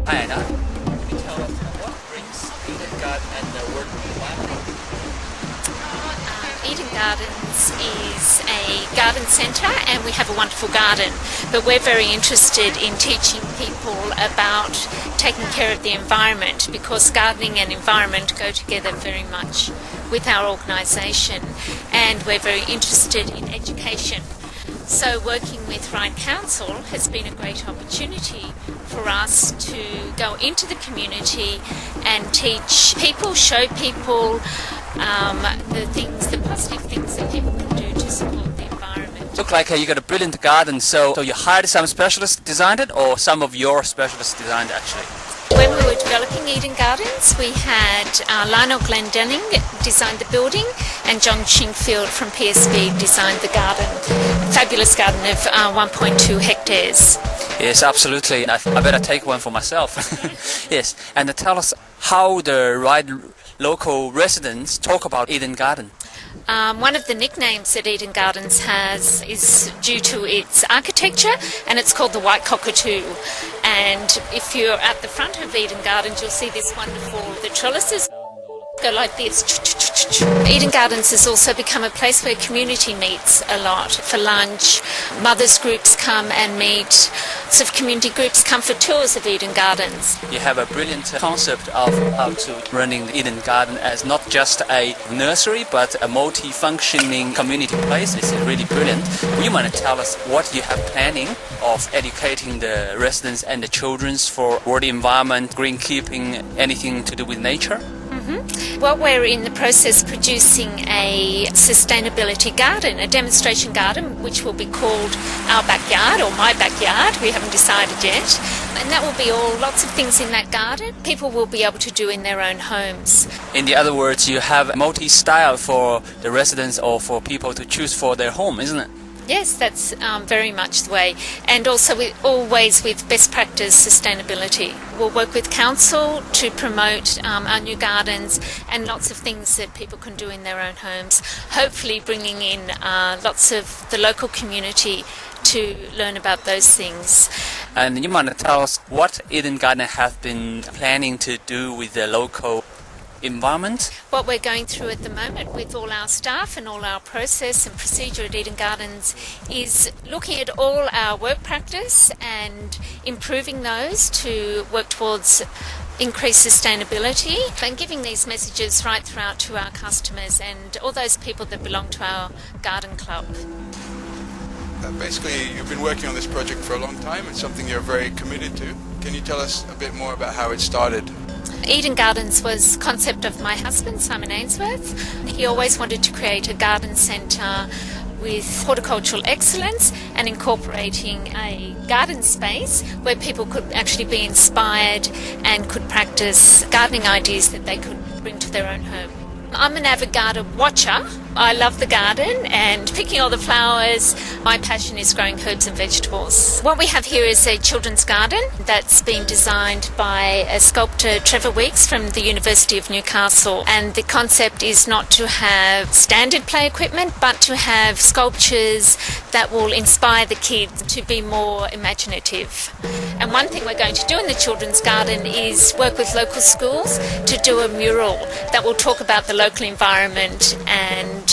Hi Anna, can you tell us what brings Eden Garden and the work environment? Eden Gardens is a garden centre and we have a wonderful garden, but we're very interested in teaching people about taking care of the environment, because gardening and environment go together very much with our organisation, and we're very interested in education. So working with Rhine Council has been a great opportunity for us to go into the community and teach people, show people the positive things that people can do to support the environment. Look like you got a brilliant garden, so you hired some specialists to design it, or some of your specialists designed it actually? When we were developing Eden Gardens, we had Lionel Glendenning designed the building and John Chingfield from PSB designed the garden. Fabulous garden of 1.2 hectares. Yes, absolutely. I better take one for myself. Yes, and tell us how the right local residents talk about Eden Garden. One of the nicknames that Eden Gardens has is due to its architecture, and it's called the White Cockatoo. And if you're at the front of Eden Gardens, you'll see this wonderful, the trellises go like this. Eden Gardens has also become a place where community meets a lot for lunch. Mothers groups come and meet. Sort of community groups come for tours of Eden Gardens. You have a brilliant concept of how to running the Eden Garden as not just a nursery but a multi-functioning community place. This is really brilliant. Would you mind to tell us what you have planning of educating the residents and the children for world environment, greenkeeping, anything to do with nature? Well, we're in the process producing a sustainability garden, a demonstration garden, which will be called Our Backyard or My Backyard. We haven't decided yet. And that will be all, lots of things in that garden people will be able to do in their own homes. In the other words, you have multi-style for the residents or for people to choose for their home, isn't it? Yes, that's very much the way, and also always with best practice sustainability. We'll work with council to promote our new gardens and lots of things that people can do in their own homes, hopefully bringing in lots of the local community to learn about those things. And you might tell us what Eden Garden has been planning to do with the local environment? What we're going through at the moment with all our staff and all our process and procedure at Eden Gardens is looking at all our work practice and improving those to work towards increased sustainability, and giving these messages right throughout to our customers and all those people that belong to our garden club. Basically, you've been working on this project for a long time. It's something you're very committed to. Can you tell us a bit more about how it started? Eden Gardens was a concept of my husband, Simon Ainsworth. He always wanted to create a garden centre with horticultural excellence and incorporating a garden space where people could actually be inspired and could practice gardening ideas that they could bring to their own home. I'm an avid garden watcher. I love the garden and picking all the flowers. My passion is growing herbs and vegetables. What we have here is a children's garden that's been designed by a sculptor, Trevor Weeks, from the University of Newcastle. And the concept is not to have standard play equipment, but to have sculptures that will inspire the kids to be more imaginative. And one thing we're going to do in the children's garden is work with local schools to do a mural that will talk about the local environment and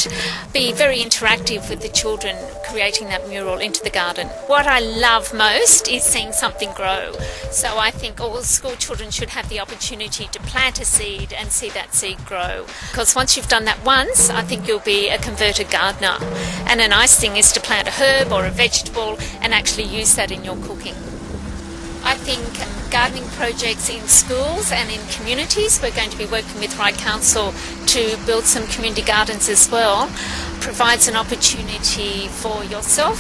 be very interactive with the children creating that mural into the garden. What I love most is seeing something grow. So I think all school children should have the opportunity to plant a seed and see that seed grow. Because once you've done that once, I think you'll be a converted gardener. And a nice thing is to plant a herb or a vegetable and actually use that in your cooking. I think gardening projects in schools and in communities, we're going to be working with Rhine Council to build some community gardens as well, provides an opportunity for yourself,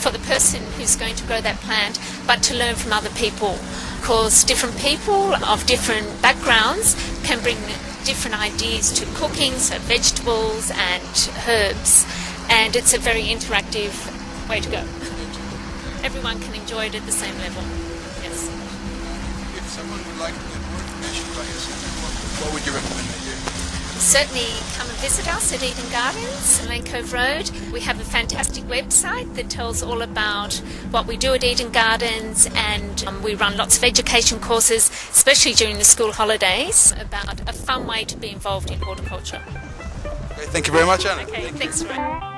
for the person who's going to grow that plant, but to learn from other people. Because different people of different backgrounds can bring different ideas to cooking, so vegetables and herbs, and it's a very interactive way to go. Everyone can enjoy it at the same level. Yes. If someone would like to get more information about your centre, what would you recommend they do? Certainly come and visit us at Eden Gardens, Lane Cove Road. We have a fantastic website that tells all about what we do at Eden Gardens, and we run lots of education courses, especially during the school holidays, about a fun way to be involved in horticulture. Okay, thank you very much, Anna. Okay, thanks, Ray.